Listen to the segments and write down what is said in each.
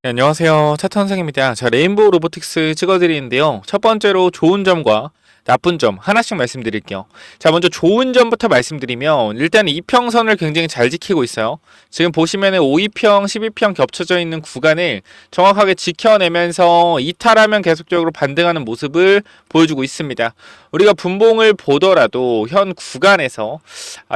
네, 안녕하세요. 차트선생입니다. 자, 레인보우 로보틱스 찍어드리는데요. 첫 번째로 좋은 점과 나쁜 점 하나씩 말씀드릴게요. 자, 먼저 좋은 점부터 말씀드리면 일단 이평선을 굉장히 잘 지키고 있어요. 지금 보시면은 5이평, 12평 겹쳐져 있는 구간을 정확하게 지켜내면서 이탈하면 계속적으로 반등하는 모습을 보여주고 있습니다. 우리가 분봉을 보더라도 현 구간에서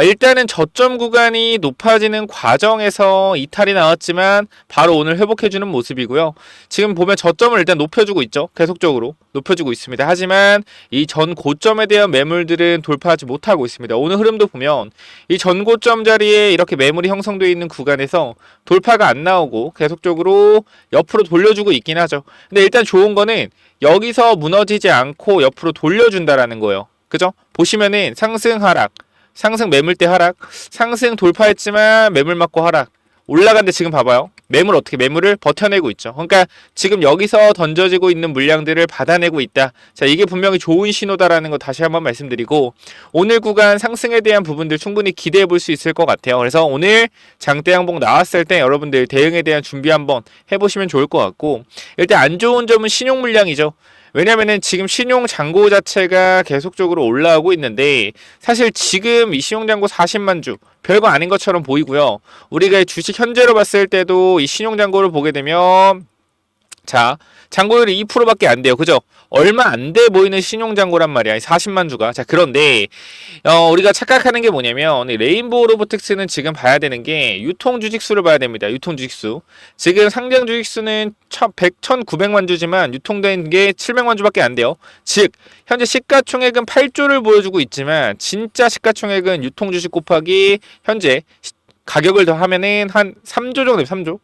일단은 저점 구간이 높아지는 과정에서 이탈이 나왔지만 바로 오늘 회복해주는 모습이고요. 지금 보면 저점을 일단 높여주고 있죠. 계속적으로 높여주고 있습니다. 하지만 이 전 고점에 대한 매물들은 돌파하지 못하고 있습니다. 오늘 흐름도 보면 이 전 고점 자리에 이렇게 매물이 형성되어 있는 구간에서 돌파가 안 나오고 계속적으로 옆으로 돌려주고 있긴 하죠. 근데 일단 좋은 거는 여기서 무너지지 않고 옆으로 돌려준다라는 거예요. 그죠? 보시면은 상승 하락, 상승 매물대 하락, 상승 돌파했지만 매물 맞고 하락. 올라간데 지금 봐봐요. 매물을 버텨내고 있죠. 그러니까 지금 여기서 던져지고 있는 물량들을 받아내고 있다. 자, 이게 분명히 좋은 신호다라는 거 다시 한번 말씀드리고, 오늘 구간 상승에 대한 부분들 충분히 기대해 볼 수 있을 것 같아요. 그래서 오늘 장대 양봉 나왔을 때 여러분들 대응에 대한 준비 한번 해보시면 좋을 것 같고, 일단 안 좋은 점은 신용 물량이죠. 왜냐면은 지금 신용 잔고 자체가 계속적으로 올라오고 있는데, 사실 지금 이 신용 잔고 40만 주 별거 아닌 것처럼 보이고요. 우리가 주식 현재로 봤을 때도 이 신용 잔고를 보게 되면, 자, 잔고율이 2%밖에 안 돼요. 그죠? 얼마 안 돼 보이는 신용잔고란 말이야. 40만 주가. 자, 그런데 우리가 착각하는 게 뭐냐면 레인보우 로보틱스는 지금 봐야 되는 게 유통 주식수를 봐야 됩니다. 유통 주식수. 지금 상장 주식수는 1,900만 주지만 유통된 게 700만 주밖에 안 돼요. 즉, 현재 시가총액은 8조를 보여주고 있지만 진짜 시가총액은 유통 주식 곱하기 현재 가격을 더하면은 한 3조 정도 돼요. 3조.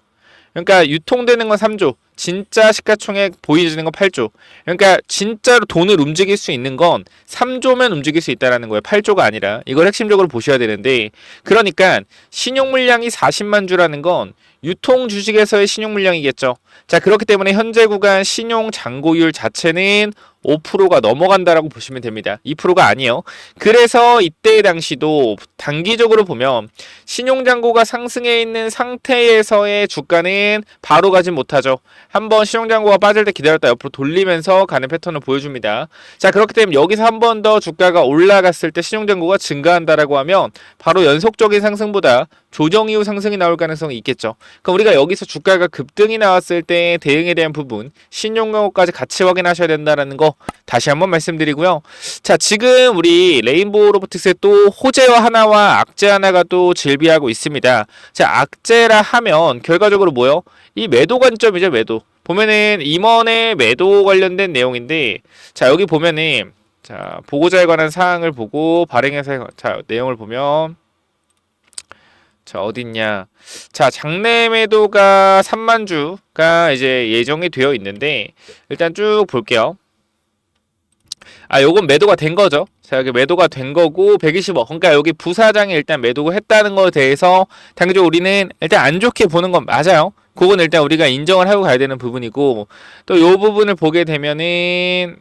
그러니까 유통되는 건 3조, 진짜 시가총액 보여지는 건 8조. 그러니까 진짜로 돈을 움직일 수 있는 건 3조면 움직일 수 있다라는 거예요. 8조가 아니라. 이걸 핵심적으로 보셔야 되는데, 그러니까 신용 물량이 40만 주라는 건 유통 주식에서의 신용 물량이겠죠. 자, 그렇기 때문에 현재 구간 신용 잔고율 자체는 5%가 넘어간다라고 보시면 됩니다. 2%가 아니에요. 그래서 이때 당시도 단기적으로 보면 신용잔고가 상승해 있는 상태에서의 주가는 바로 가진 못하죠. 한번 신용잔고가 빠질 때 기다렸다 옆으로 돌리면서 가는 패턴을 보여줍니다. 자, 그렇기 때문에 여기서 한 번 더 주가가 올라갔을 때 신용잔고가 증가한다라고 하면 바로 연속적인 상승보다 조정 이후 상승이 나올 가능성이 있겠죠. 그럼 우리가 여기서 주가가 급등이 나왔을 때 대응에 대한 부분, 신용잔고까지 같이 확인하셔야 된다는 거 다시 한번 말씀드리고요. 자, 지금 우리 레인보우 로보틱스의 또 호재와 하나와 악재 하나가 또 질비하고 있습니다. 자, 악재라 하면 결과적으로 뭐요? 이 매도 관점이죠, 매도. 보면은 임원의 매도 관련된 내용인데, 자, 여기 보면은 자, 보고자에 관한 사항을 보고 발행해서 자, 내용을 보면, 자, 어딨냐. 자, 장내 매도가 3만 주가 이제 예정이 되어 있는데, 일단 쭉 볼게요. 요건 매도가 된 거죠. 자, 여기 매도가 된 거고 120억. 그러니까 여기 부사장이 일단 매도를 했다는 거에 대해서 당연히 우리는 일단 안 좋게 보는 건 맞아요. 그건 일단 우리가 인정을 하고 가야 되는 부분이고, 또 요 부분을 보게 되면은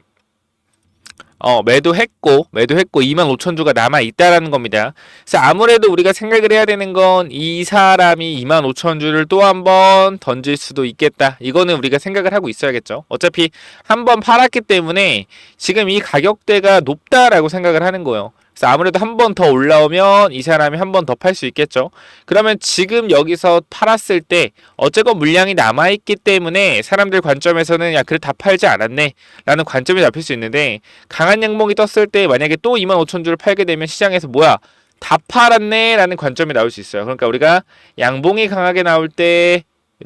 매도했고 25,000주가 남아있다라는 겁니다. 그래서 아무래도 우리가 생각을 해야 되는 건 이 사람이 25,000주를 또 한 번 던질 수도 있겠다. 이거는 우리가 생각을 하고 있어야겠죠. 어차피 한 번 팔았기 때문에 지금 이 가격대가 높다라고 생각을 하는 거예요. 그래서 아무래도 한 번 더 올라오면 이 사람이 한 번 더 팔 수 있겠죠. 그러면 지금 여기서 팔았을 때 어쨌건 물량이 남아있기 때문에 사람들 관점에서는 야, 그래 다 팔지 않았네 라는 관점이 잡힐 수 있는데, 강한 양봉이 떴을 때 만약에 또 25,000주를 팔게 되면 시장에서 뭐야 다 팔았네 라는 관점이 나올 수 있어요. 그러니까 우리가 양봉이 강하게 나올 때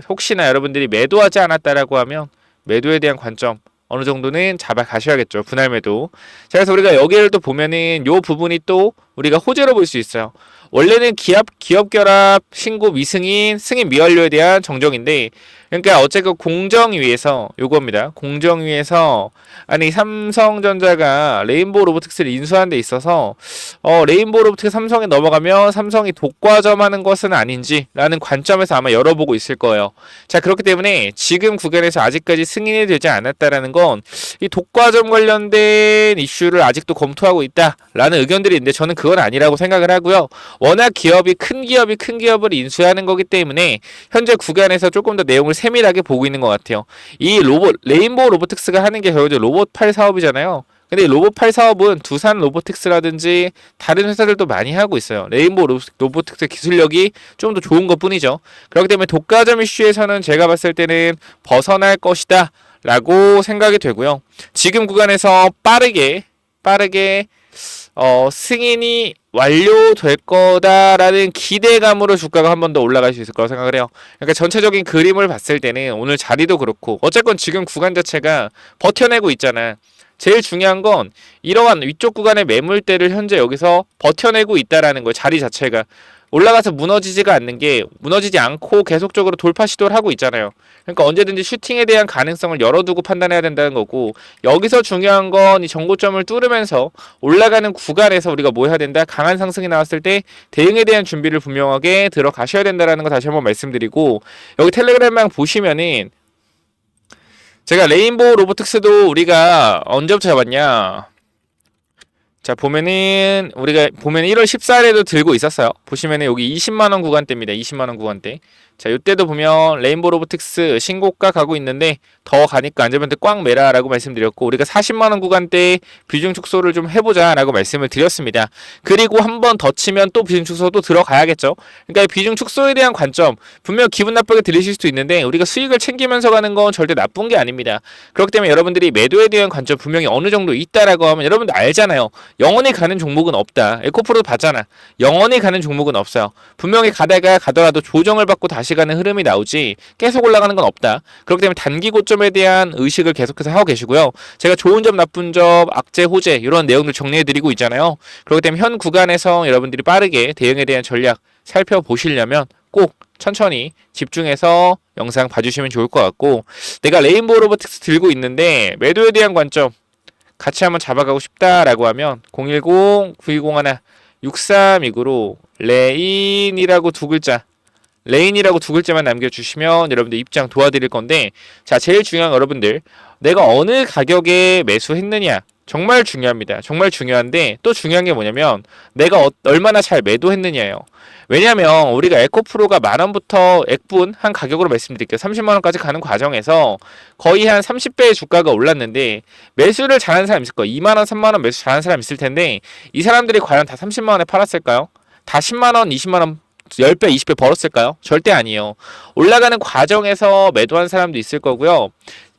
혹시나 여러분들이 매도하지 않았다라고 하면 매도에 대한 관점 어느 정도는 잡아 가셔야겠죠. 분할 매도. 자, 그래서 우리가 여기를 또 보면은 요 부분이 또 우리가 호재로 볼 수 있어요. 원래는 기업 결합 신고 미승인 승인 미완료에 대한 정정인데, 그러니까 어쨌든 공정위에서 요겁니다. 공정위에서 아니 삼성전자가 레인보우 로보틱스를 인수하는 데 있어서 레인보우 로보틱스 삼성에 넘어가면 삼성이 독과점하는 것은 아닌지라는 관점에서 아마 열어보고 있을 거예요. 자, 그렇기 때문에 지금 구간에서 아직까지 승인이 되지 않았다라는 건 이 독과점 관련된 이슈를 아직도 검토하고 있다라는 의견들이 있는데, 저는 그거 그건 아니라고 생각을 하고요. 워낙 큰 기업을 인수하는 거기 때문에 현재 구간에서 조금 더 내용을 세밀하게 보고 있는 것 같아요. 이 레인보우 로보틱스가 하는 게 결국 로봇 팔 사업이잖아요. 근데 로봇 팔 사업은 두산 로보틱스라든지 다른 회사들도 많이 하고 있어요. 레인보우 로보틱스 기술력이 좀 더 좋은 것 뿐이죠. 그렇기 때문에 독과점 이슈에서는 제가 봤을 때는 벗어날 것이다 라고 생각이 되고요. 지금 구간에서 빠르게 승인이 완료될 거다라는 기대감으로 주가가 한 번 더 올라갈 수 있을 거라고 생각을 해요. 그러니까 전체적인 그림을 봤을 때는 오늘 자리도 그렇고 어쨌건 지금 구간 자체가 버텨내고 있잖아. 제일 중요한 건 이러한 위쪽 구간의 매물대를 현재 여기서 버텨내고 있다라는 거예요. 자리 자체가 올라가서 무너지지 않고 계속적으로 돌파 시도를 하고 있잖아요. 그러니까 언제든지 슈팅에 대한 가능성을 열어두고 판단해야 된다는 거고, 여기서 중요한 건 이 정고점을 뚫으면서 올라가는 구간에서 우리가 뭐 해야 된다? 강한 상승이 나왔을 때 대응에 대한 준비를 분명하게 들어가셔야 된다는 거 다시 한번 말씀드리고, 여기 텔레그램방 보시면은 제가 레인보우 로보틱스도 우리가 언제부터 잡았냐? 자, 우리가 보면은 1월 14일에도 들고 있었어요. 보시면은 여기 20만원 구간대입니다. 20만원 구간대. 자, 이때도 보면 레인보우 로보틱스 신고가 가고 있는데 더 가니까 안전벨트 꽉 매라라고 말씀드렸고, 우리가 40만원 구간대 비중 축소를 좀 해보자라고 말씀을 드렸습니다. 그리고 한 번 더 치면 또 비중 축소도 들어가야겠죠. 그러니까 이 비중 축소에 대한 관점, 분명 기분 나쁘게 들리실 수도 있는데 우리가 수익을 챙기면서 가는 건 절대 나쁜 게 아닙니다. 그렇기 때문에 여러분들이 매도에 대한 관점 분명히 어느 정도 있다라고 하면 여러분들 알잖아요. 영원히 가는 종목은 없다. 에코프로도 봤잖아. 영원히 가는 종목은 없어요. 분명히 가더라도 조정을 받고 다시 가는 흐름이 나오지 계속 올라가는 건 없다. 그렇기 때문에 단기 고점에 대한 의식을 계속해서 하고 계시고요. 제가 좋은 점, 나쁜 점, 악재, 호재 이런 내용들 정리해드리고 있잖아요. 그렇기 때문에 현 구간에서 여러분들이 빠르게 대응에 대한 전략 살펴보시려면 꼭 천천히 집중해서 영상 봐주시면 좋을 것 같고, 내가 레인보우 로보틱스 들고 있는데 매도에 대한 관점 같이 한번 잡아가고 싶다라고 하면 010-9201-6329로 레인이라고 두 글자만 남겨주시면 여러분들 입장 도와드릴 건데, 자, 제일 중요한 여러분들, 내가 어느 가격에 매수했느냐 정말 중요합니다. 정말 중요한데 또 중요한 게 뭐냐면 내가 얼마나 잘 매도했느냐예요. 왜냐면 우리가 에코프로가 만원부터 액분 한 가격으로 말씀드릴게요. 30만원까지 가는 과정에서 거의 한 30배의 주가가 올랐는데 매수를 잘하는 사람 있을 거예요. 2만원, 3만원 매수 잘하는 사람 있을 텐데 이 사람들이 과연 다 30만원에 팔았을까요? 다 10만원, 20만원 10배, 20배 벌었을까요? 절대 아니에요. 올라가는 과정에서 매도한 사람도 있을 거고요.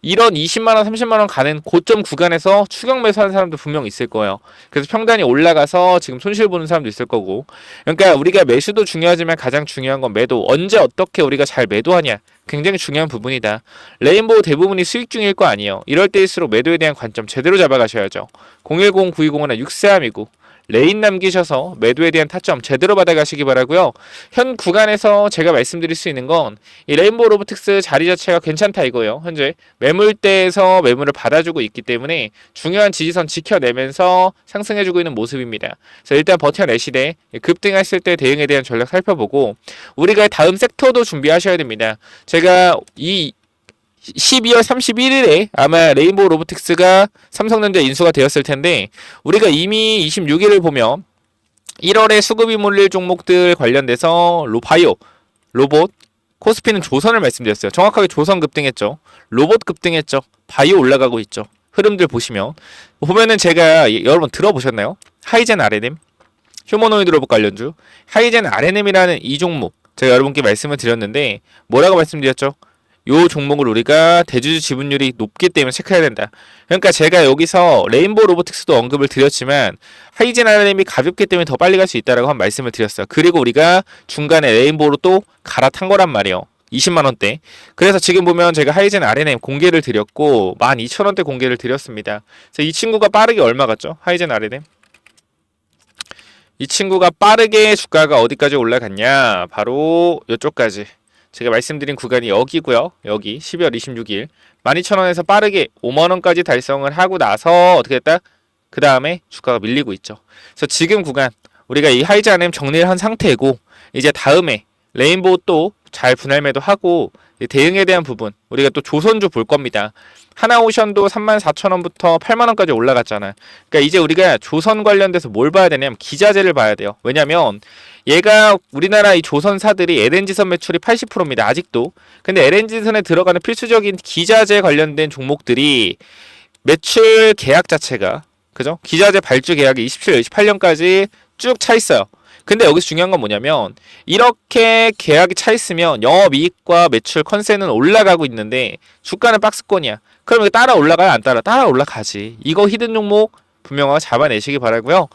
이런 20만원, 30만원 가는 고점 구간에서 추격 매수하는 사람도 분명 있을 거예요. 그래서 평단이 올라가서 지금 손실 보는 사람도 있을 거고. 그러니까 우리가 매수도 중요하지만 가장 중요한 건 매도. 언제 어떻게 우리가 잘 매도하냐. 굉장히 중요한 부분이다. 레인보우 대부분이 수익 중일 거 아니에요. 이럴 때일수록 매도에 대한 관점 제대로 잡아가셔야죠. 010-9201-6329 레인 남기셔서 매도에 대한 타점 제대로 받아가시기 바라고요. 현 구간에서 제가 말씀드릴 수 있는 건 이 레인보우 로보틱스 자리 자체가 괜찮다 이거예요. 현재 매물대에서 매물을 받아주고 있기 때문에 중요한 지지선 지켜내면서 상승해주고 있는 모습입니다. 그래서 일단 버텨내시되 급등했을 때 대응에 대한 전략 살펴보고, 우리가 다음 섹터도 준비하셔야 됩니다. 제가 이 12월 31일에 아마 레인보우 로보틱스가 삼성전자 인수가 되었을 텐데, 우리가 이미 26일을 보면 1월에 수급이 몰릴 종목들 관련돼서 바이오, 로봇, 코스피는 조선을 말씀드렸어요. 정확하게 조선 급등했죠. 로봇 급등했죠. 바이오 올라가고 있죠. 흐름들 보면은 제가 여러분 들어보셨나요? 하이젠 RNM, 휴머노이드 로봇 관련주, 하이젠 RNM이라는 이 종목 제가 여러분께 말씀을 드렸는데 뭐라고 말씀드렸죠? 요 종목을 우리가 대주주 지분율이 높기 때문에 체크해야 된다. 그러니까 제가 여기서 레인보우 로보틱스도 언급을 드렸지만 하이젠 RM이 가볍기 때문에 더 빨리 갈 수 있다라고 한 말씀을 드렸어요. 그리고 우리가 중간에 레인보우로 또 갈아탄 거란 말이에요. 20만원대. 그래서 지금 보면 제가 하이젠 RNM 공개를 드렸고 12,000원대 공개를 드렸습니다. 그래서 이 친구가 빠르게 얼마 갔죠? 하이젠 RNM. 이 친구가 빠르게 주가가 어디까지 올라갔냐? 바로 이쪽까지. 제가 말씀드린 구간이 여기고요. 여기 12월 26일 12,000원에서 빠르게 5만원까지 달성을 하고 나서 어떻게 됐다? 그 다음에 주가가 밀리고 있죠. 그래서 지금 구간 우리가 이 하이젠 RM 정리를 한 상태고, 이제 다음에 레인보우 또 잘 분할 매도하고 대응에 대한 부분 우리가 또 조선주 볼 겁니다. 하나오션도 34,000원부터 8만원까지 올라갔잖아. 그러니까 이제 우리가 조선 관련돼서 뭘 봐야 되냐면 기자재를 봐야 돼요. 왜냐면 얘가 우리나라 이 조선사들이 LNG선 매출이 80%입니다. 아직도. 근데 LNG선에 들어가는 필수적인 기자재 관련된 종목들이 매출 계약 자체가 그죠? 기자재 발주 계약이 27, 28년까지 쭉 차 있어요. 근데 여기서 중요한 건 뭐냐면 이렇게 계약이 차 있으면 영업이익과 매출 컨센은 올라가고 있는데 주가는 박스권이야. 그럼 이거 따라 올라가야 안 따라 올라가지. 이거 히든 종목 분명하게 잡아내시기 바라고요.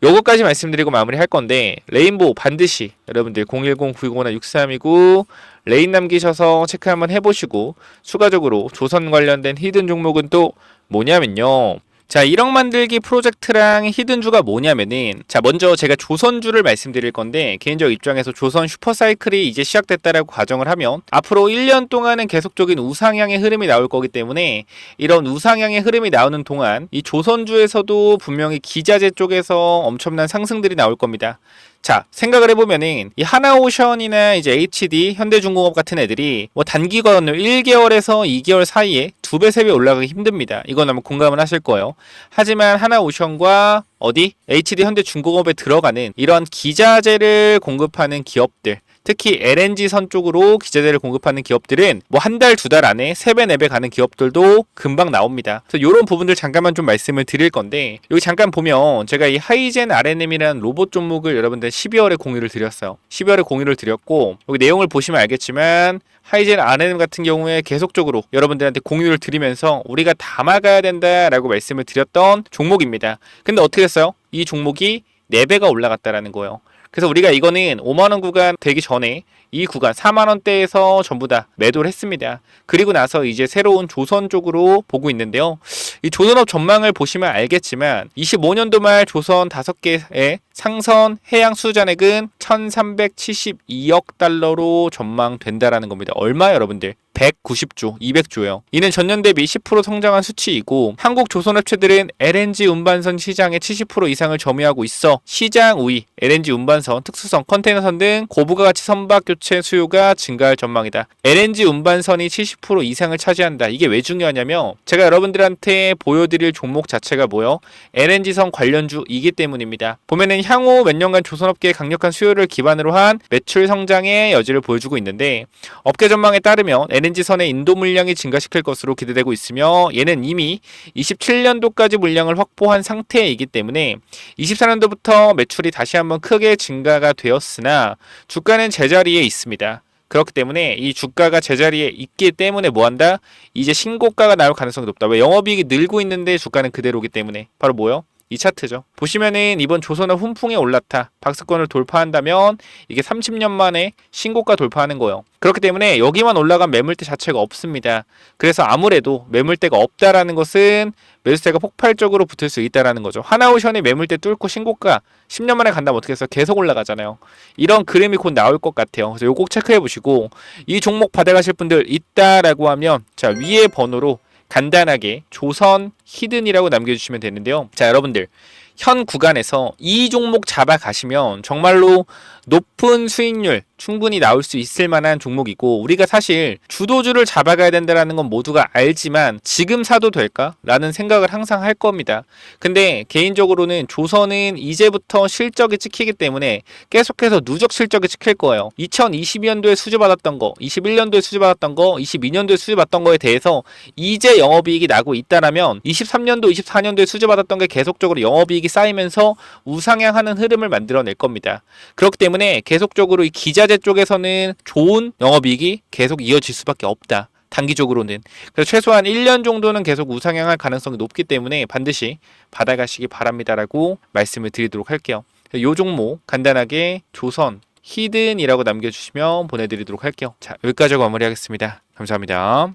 요거까지 말씀드리고 마무리할 건데 레인보우 반드시 여러분들 010-925-6329 레인 남기셔서 체크 한번 해보시고 추가적으로 조선 관련된 히든 종목은 또 뭐냐면요. 자, 1억 만들기 프로젝트랑 히든주가 뭐냐면은 자, 먼저 제가 조선주를 말씀드릴 건데 개인적 입장에서 조선 슈퍼사이클이 이제 시작됐다라고 가정을 하면 앞으로 1년 동안은 계속적인 우상향의 흐름이 나올 거기 때문에 이런 우상향의 흐름이 나오는 동안 이 조선주에서도 분명히 기자재 쪽에서 엄청난 상승들이 나올 겁니다. 자, 생각을 해보면은 이 하나오션이나 이제 HD, 현대중공업 같은 애들이 뭐 단기간으로 1개월에서 2개월 사이에 2배, 3배 올라가기 힘듭니다. 이건 아마 공감을 하실 거예요. 하지만 하나오션과 어디? HD, 현대중공업에 들어가는 이런 기자재를 공급하는 기업들 특히 LNG선 쪽으로 기자재를 공급하는 기업들은 뭐 한 달, 2달 안에 3배, 4배 가는 기업들도 금방 나옵니다. 그래서 이런 부분들 잠깐만 좀 말씀을 드릴 건데 여기 잠깐 보면 제가 이 하이젠 RNM이라는 로봇 종목을 여러분들 12월에 공유를 드렸어요. 12월에 공유를 드렸고 여기 내용을 보시면 알겠지만 하이젠 RNM 같은 경우에 계속적으로 여러분들한테 공유를 드리면서 우리가 담아가야 된다라고 말씀을 드렸던 종목입니다. 근데 어떻게 됐어요? 이 종목이 4배가 올라갔다라는 거예요. 그래서 우리가 이거는 5만원 구간 되기 전에 이 구간 4만원대에서 전부 다 매도를 했습니다. 그리고 나서 이제 새로운 조선 쪽으로 보고 있는데요. 이 조선업 전망을 보시면 알겠지만 25년도 말 조선 5개의 상선 해양 수주잔액은 1372억 달러로 전망된다라는 겁니다. 얼마 여러분들? 190조, 200조예요. 이는 전년 대비 10% 성장한 수치이고 한국 조선업체들은 LNG 운반선 시장의 70% 이상을 점유하고 있어 시장 우위, LNG 운반선, 특수선, 컨테이너선 등 고부가 가치 선박 교체 수요가 증가할 전망이다. LNG 운반선이 70% 이상을 차지한다. 이게 왜 중요하냐면 제가 여러분들한테 보여드릴 종목 자체가 뭐요? LNG선 관련주이기 때문입니다. 보면은 향후 몇 년간 조선업계의 강력한 수요를 기반으로 한 매출 성장의 여지를 보여주고 있는데 업계 전망에 따르면 LNG선의 인도 물량이 증가시킬 것으로 기대되고 있으며 얘는 이미 27년도까지 물량을 확보한 상태이기 때문에 24년도부터 매출이 다시 한번 크게 증가가 되었으나 주가는 제자리에 있습니다. 그렇기 때문에 이 주가가 제자리에 있기 때문에 뭐한다? 이제 신고가가 나올 가능성이 높다. 왜? 영업이익이 늘고 있는데 주가는 그대로기 때문에. 바로 뭐요? 이 차트죠. 보시면은 이번 조선업 훈풍에 올라타 박스권을 돌파한다면 이게 30년 만에 신고가 돌파하는 거예요. 그렇기 때문에 여기만 올라간 매물대 자체가 없습니다. 그래서 아무래도 매물대가 없다라는 것은 매수세가 폭발적으로 붙을 수 있다라는 거죠. 하나오션이 매물대 뚫고 신고가 10년 만에 간다면 어떻게 해서 계속 올라가잖아요. 이런 그림이 곧 나올 것 같아요. 그래서 요거 꼭 체크해 보시고 이 종목 받아가실 분들 있다라고 하면 자 위에 번호로 간단하게 조선 히든이라고 남겨주시면 되는데요. 자 여러분들 현 구간에서 이 종목 잡아가시면 정말로 높은 수익률 충분히 나올 수 있을 만한 종목이고 우리가 사실 주도주를 잡아가야 된다는 건 모두가 알지만 지금 사도 될까? 라는 생각을 항상 할 겁니다. 근데 개인적으로는 조선은 이제부터 실적이 찍히기 때문에 계속해서 누적 실적이 찍힐 거예요. 2022년도에 수주받았던 거, 21년도에 수주받았던 거, 22년도에 수주받았던 거에 대해서 이제 영업이익이 나고 있다라면 23년도, 24년도에 수주받았던 게 계속적으로 영업이익이 쌓이면서 우상향하는 흐름을 만들어낼 겁니다. 그렇기 때문에 계속적으로 이 기자재 쪽에서는 좋은 영업이익이 계속 이어질 수밖에 없다. 단기적으로는. 그래서 최소한 1년 정도는 계속 우상향할 가능성이 높기 때문에 반드시 받아가시기 바랍니다라고 말씀을 드리도록 할게요. 요 종목 간단하게 조선 히든이라고 남겨주시면 보내드리도록 할게요. 자, 여기까지 마무리하겠습니다. 감사합니다.